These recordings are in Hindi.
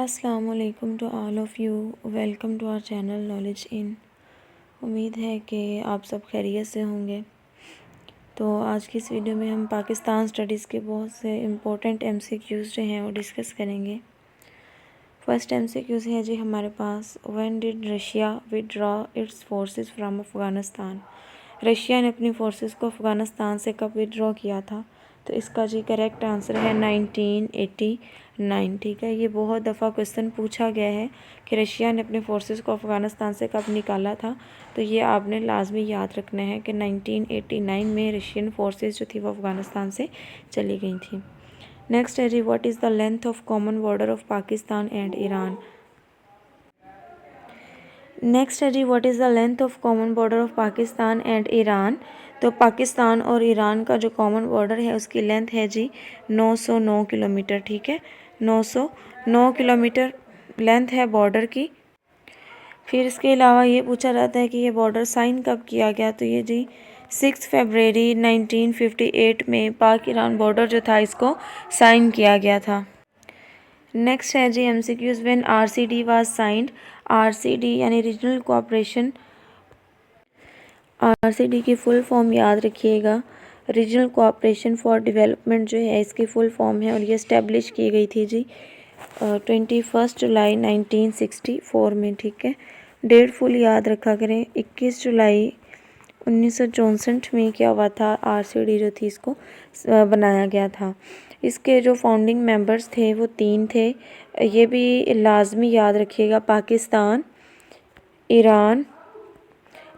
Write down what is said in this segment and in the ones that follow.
अस्सलाम वालेकुम to all of you. Welcome to our channel knowledge in. उम्मीद है कि आप सब खैरियत से होंगे। तो आज की इस वीडियो में हम पाकिस्तान स्टडीज़ के बहुत से इम्पोर्टेंट MCQs जो हैं वो डिस्कस करेंगे। फर्स्ट MCQs है जी हमारे पास, when did Russia withdraw its forces from Afghanistan. Russia ने अपनी फ़ोर्सेस को अफ़गानिस्तान से कब विदड्रॉ किया था? तो इसका जी करेक्ट आंसर है 1989। ठीक है, ये बहुत दफ़ा क्वेश्चन पूछा गया है कि रशिया ने अपने फ़ोर्सेस को अफ़गानिस्तान से कब निकाला था। तो ये आपने लाजमी याद रखना है कि 1989 में रशियन फोर्सेस जो थी वो अफ़गानिस्तान से चली गई थी। नेक्स्ट है जी, what is the length of common border of Pakistan and Iran. Next है जी, what is the length of common border of Pakistan and Iran. तो पाकिस्तान और ईरान का जो कॉमन बॉर्डर है उसकी लेंथ है जी 909 किलोमीटर। ठीक है, 909 किलोमीटर लेंथ है बॉर्डर की। फिर इसके अलावा ये पूछा जाता है कि ये बॉर्डर साइन कब किया गया। तो ये जी 6 फरवरी 1958 में पाक ईरान बॉर्डर जो था इसको साइन किया गया था। नेक्स्ट है जी MCQs, when RCD was signed. RCD यानी रीजनल कोऑपरेशन, RCD की फुल फॉर्म याद रखिएगा, रीजनल कोऑपरेशन फॉर डेवलपमेंट जो है इसकी फुल फॉर्म है और ये इस्टेब्लिश की गई थी जी 21 जुलाई 1964 में। ठीक है, डेट फुल याद रखा करें, 21 जुलाई 1964 में क्या हुआ था, RCD जो थी इसको बनाया गया था। इसके जो फाउंडिंग मेंबर्स थे वो 3 थे, ये भी लाजमी याद रखिएगा, पाकिस्तान, ईरान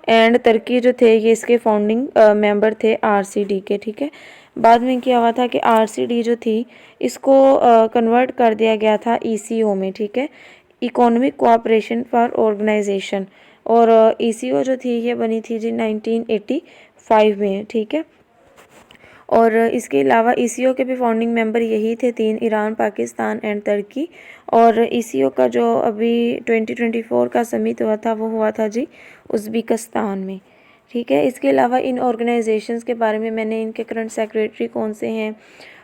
एंड तुर्की जो थे ये इसके फाउंडिंग मेंबर थे RCD के। ठीक है, बाद में क्या हुआ था कि RCD जो थी इसको कन्वर्ट कर दिया गया था ECO में। ठीक है, इकोनॉमिक कोऑपरेशन फॉर ऑर्गेनाइजेशन, और ECO जो थी ये बनी थी जी 1985 में। ठीक है, और इसके अलावा ECO के भी फाउंडिंग मेंबर यही थे 3, ईरान, पाकिस्तान एंड तुर्की। और ECO का जो अभी 2024 का समिट हुआ था वो हुआ था जी उज़्बेकिस्तान में। ठीक है, इसके अलावा इन ऑर्गेनाइजेशंस के बारे में मैंने, इनके करंट सेक्रेटरी कौन से हैं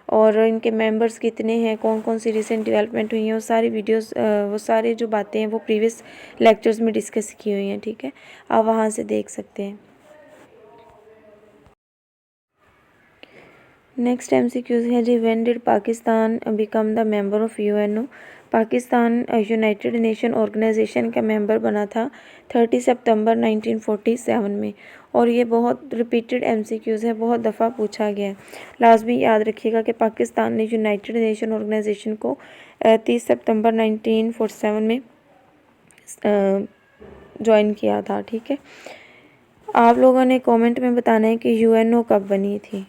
और इनके मेंबर्स कितने हैं, कौन कौन सी रिसेंट डेवलपमेंट हुई हैं, वो सारी वीडियोस, वो सारी जो बातें हैं वो प्रीवियस लेक्चर्स में डिस्कस की हुई हैं। ठीक है, आप वहाँ से देख सकते हैं। नेक्स्ट MCQs है जी, when did Pakistan become the member of UNO। Pakistan united nation organisation का मेंबर बना था 30 सितंबर 1947 में। और ये बहुत रिपीटेड MCQs है, बहुत दफ़ा पूछा गया है, लाजमी याद रखिएगा कि पाकिस्तान ने यूनाइटेड नेशन ऑर्गेनाइजेशन को 30 सितंबर 1947 में ज्वाइन किया था। ठीक है, आप लोगों ने कमेंट में बताना है कि UNO कब बनी थी।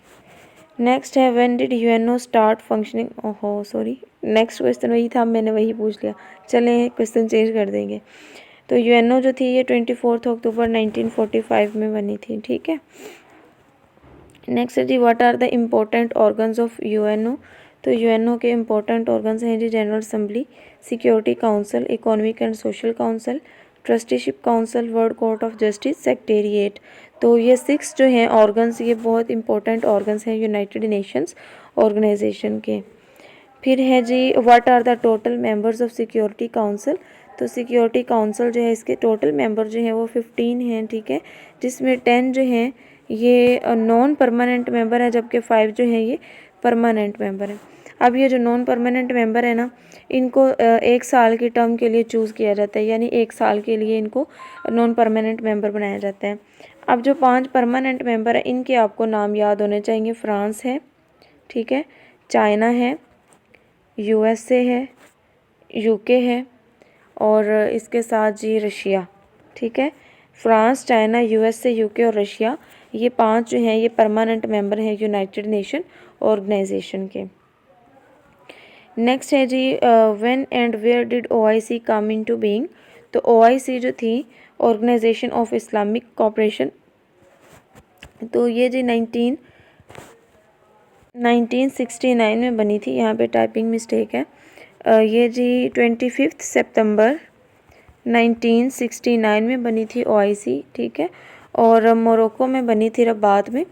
नेक्स्ट है, when did UNO start functioning. ओहो सॉरी, नेक्स्ट क्वेश्चन वही था, मैंने वही पूछ लिया, चलें क्वेश्चन चेंज कर देंगे। तो UNO जो थी ये 24 अक्टूबर 1945 में बनी थी। ठीक है, नेक्स्ट है जी, what are the important organs of UNO। तो UNO के इम्पोर्टेंट ऑर्गन्स हैं जी, general assembly, security council, economic and social council, trusteeship council, world court of justice, secretariat. तो ये 6 जो हैं ऑर्गन्स, ये बहुत इंपॉर्टेंट ऑर्गन्स हैं यूनाइटेड नेशंस ऑर्गेनाइजेशन के। फिर है जी, what are the total members of security council. तो सिक्योरिटी काउंसिल जो है इसके टोटल मेंबर जो हैं वो 15 हैं। ठीक है, जिसमें 10 जो हैं ये नॉन परमानेंट मेंबर है, जबकि 5 जो हैं ये परमानेंट मेंबर हैं। अब ये जो नॉन परमानेंट मेंबर है ना, इनको 1 साल की टर्म के लिए चूज़ किया जाता है, यानी 1 साल के लिए इनको नॉन परमानेंट मेंबर बनाया जाता है। अब जो 5 परमानेंट मेंबर हैं इनके आपको नाम याद होने चाहिए। फ्रांस है, ठीक है, चाइना है, USA है, UK है, और इसके साथ जी रशिया। ठीक है, फ्रांस, चाइना, USA, UK और रशिया, ये 5 जो हैं ये परमानेंट मेंबर हैं यूनाइटेड नेशन ऑर्गेनाइजेशन के। नेक्स्ट है जी, when and where did OIC come into being. तो OIC जो थी ऑर्गेनाइजेशन ऑफ इस्लामिक कोऑपरेशन, तो ये जी 1969 में बनी थी, यहाँ पे टाइपिंग मिस्टेक है। ये जी 25 सितंबर 1969 में बनी थी OIC। ठीक है, और मोरक्को में बनी थी रबात में।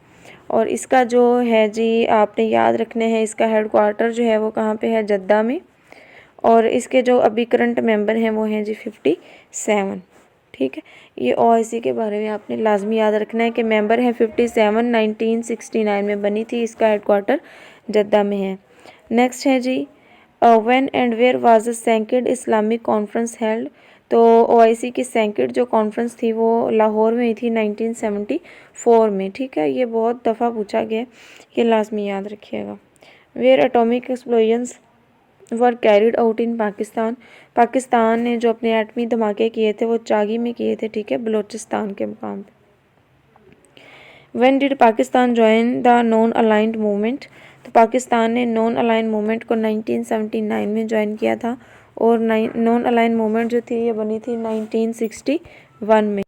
और इसका जो है जी आपने याद रखने हैं, इसका हेड क्वार्टर जो है वो कहाँ पे है, जद्दा में। और इसके जो अभी करंट मेंबर हैं वो हैं जी 57। ठीक है, ये OIC के बारे में आपने लाजमी याद रखना है कि मेंबर हैं 57, 1969 में बनी थी, इसका हेडक्वार्टर जद्दा में है। नेक्स्ट है जी when and where was the second Islamic conference held. तो OIC की सेकंड जो कॉन्फ्रेंस थी वो लाहौर में हुई थी 1974 में। ठीक है, ये बहुत दफ़ा पूछा गया, ये लाजमी याद रखिएगा। Where atomic explosions were carried out in Pakistan. Pakistan ने जो अपने एटमी धमाके किए थे वो चागी में किए थे। ठीक है, बलोचिस्तान के मुकाम पे। When did Pakistan join the non aligned movement. तो पाकिस्तान ने नॉन अलाइंड मूवमेंट को 1979 में ज्वाइन किया था और नॉन अलाइंड मूवमेंट जो थी ये बनी थी 1961 में।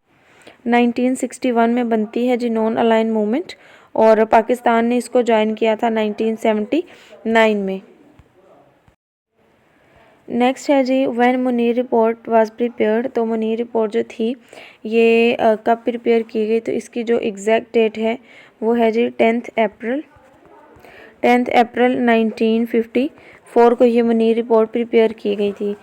1961 में बनती है जी नॉन अलाइंड मूवमेंट और पाकिस्तान ने इसको ज्वाइन किया था 1979 में। नेक्स्ट है जी when Munir report was prepared. तो मुनीर रिपोर्ट जो थी ये कब प्रिपेयर की गई, तो इसकी जो एग्जैक्ट डेट है वो है जी 10 अप्रैल 1954 को ये मुनीर रिपोर्ट प्रिपेयर की गई थी।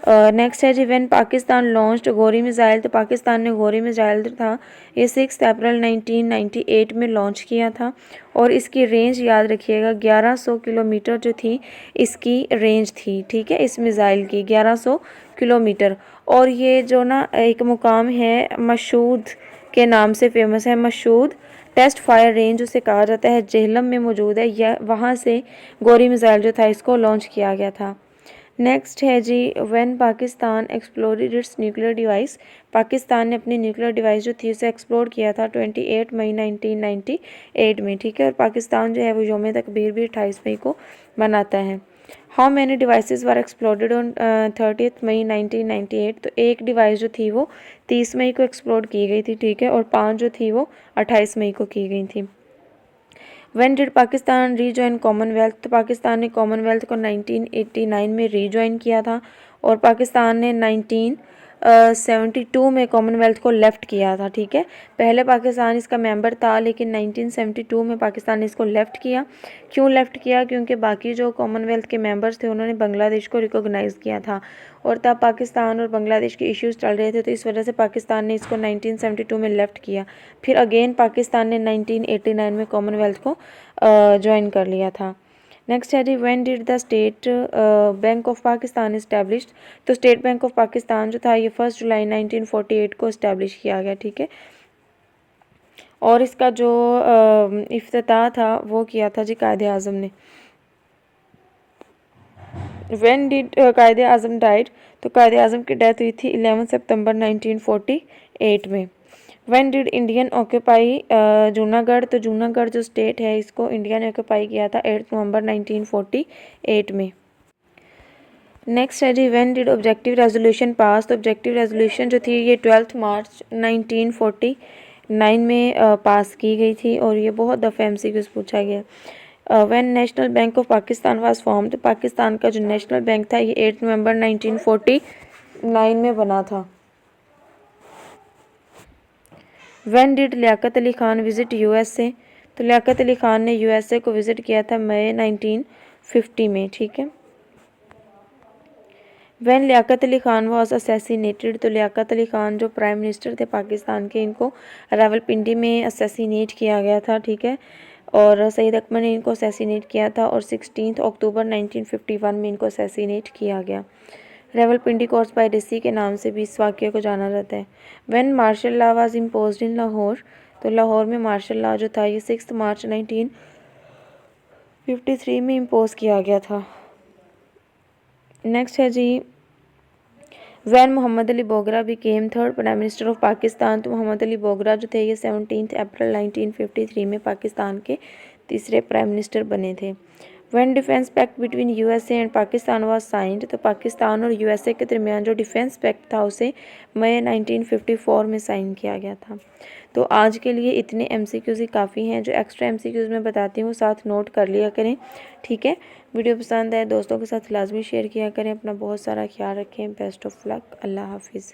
नेक्स्ट है जी when Pakistan launched Ghauri missile. तो पाकिस्तान ने गौरी मिसाइल था ये 6 अप्रैल 1998 में लॉन्च किया था और इसकी रेंज याद रखिएगा 1100 किलोमीटर जो थी इसकी रेंज थी। ठीक है, इस मिसाइल की 1100 किलोमीटर। और ये जो ना एक मुकाम है मशहूद के नाम से फेमस है, मशहूद टेस्ट फायर रेंज उसे कहा जाता है, जेहलम में मौजूद है। यह वहाँ से गौरी मिसाइल जो था इसको लॉन्च किया गया था। नेक्स्ट है जी when Pakistan explored its nuclear device. Pakistan ने अपनी न्यूक्लियर डिवाइस जो थी उसे एक्सप्लोर किया था 28 मई 1998 में। ठीक है, और पाकिस्तान जो है वो यौम तकबीर भी 28 मई को मनाता है। How many devices were exploded on 30 मई 1998। तो एक डिवाइस जो थी वो 30 मई को एक्सप्लोड की गई थी। ठीक है, और 5 जो थी वो 28 मई को की गई थी। When did Pakistan rejoin Commonwealth. तो पाकिस्तान ने कॉमनवेल्थ को 1989 में रीजॉइन किया था और पाकिस्तान ने 1972 में कॉमनवेल्थ को लेफ़्ट किया था। ठीक है, पहले पाकिस्तान इसका मेंबर था लेकिन 1972 में पाकिस्तान ने इसको लेफ़्ट किया। क्यों लेफ़्ट किया, क्योंकि बाकी जो कॉमनवेल्थ के मेंबर्स थे उन्होंने बांग्लादेश को रिकॉग्नाइज़ किया था और तब पाकिस्तान और बांग्लादेश के इश्यूज़ चल रहे थे, तो इस वजह से पाकिस्तान ने इसको 1972 में लेफ़्ट किया। फिर अगेन पाकिस्तान ने 1989 में कॉमनवेल्थ को ज्वाइन कर लिया था। नेक्स्ट है जी when did the state bank of Pakistan established. तो स्टेट बैंक ऑफ पाकिस्तान जो था ये 1 जुलाई 1948 को इस्टेब्लिश किया गया। ठीक है, और इसका जो इफ्तिताह था वो किया था जी कायदे आज़म ने। व्हेन डिड कायदे आज़म डाइड। तो कायदे आज़म की डेथ हुई थी 11 सितंबर 1948 में। When did Indian occupy Junagadh. तो जूनागढ़ जो स्टेट है इसको इंडिया ने ऑक्यूपाई किया था 8 नवंबर 1948 में। नेक्स्ट है जी when did objective resolution pass. तो ऑब्जेक्टिव रेजोल्यूशन जो थी ये 12 मार्च 1949 में पास की गई थी और ये बहुत दफ़ा MCQs पूछा गया। When national bank of Pakistan was form. तो पाकिस्तान का जो नेशनल बैंक था ये 8 नवंबर 1949 में बना था। When did Liaquat Ali Khan visit USA। तो लियाकत अली खान ने USA को विज़िट किया था मई 1950 में। ठीक है, when Liaquat Ali Khan was assassinated. तो लियाकत अली खान जो प्राइम मिनिस्टर थे पाकिस्तान के इनको रावलपिंडी में असैसिनेट किया गया था। ठीक है, और सईद अकबर ने इनको असैसिनेट किया था और 16 अक्टूबर 1951 में इनको असैसिनेट किया गया। रावलपिंडी कोर्स पायरेसी के नाम से भी इस वाक़े को जाना जाता है। When martial law was imposed in Lahore. तो लाहौर में मार्शल लॉ जो था ये 6 मार्च 1953 में इम्पोज किया गया था। नेक्स्ट है जी when Mohammad Ali Bogra became third prime minister of Pakistan. तो मोहम्मद अली बोगरा जो थे ये 17 अप्रैल 1953 में पाकिस्तान के तीसरे प्राइम मिनिस्टर बने थे। When defence pact between USA and Pakistan was signed. तो पाकिस्तान और USA के दरमियान जो डिफेंस पैक्ट था उसे मई 1954 में साइन किया गया था। तो आज के लिए इतने MCQs ही काफ़ी हैं। जो एक्स्ट्रा MCQs मैं बताती हूँ साथ नोट कर लिया करें। ठीक है, वीडियो पसंद आए दोस्तों के साथ लाजमी शेयर किया करें। अपना बहुत सारा ख्याल रखें। Best of luck. अल्लाह हाफिज़।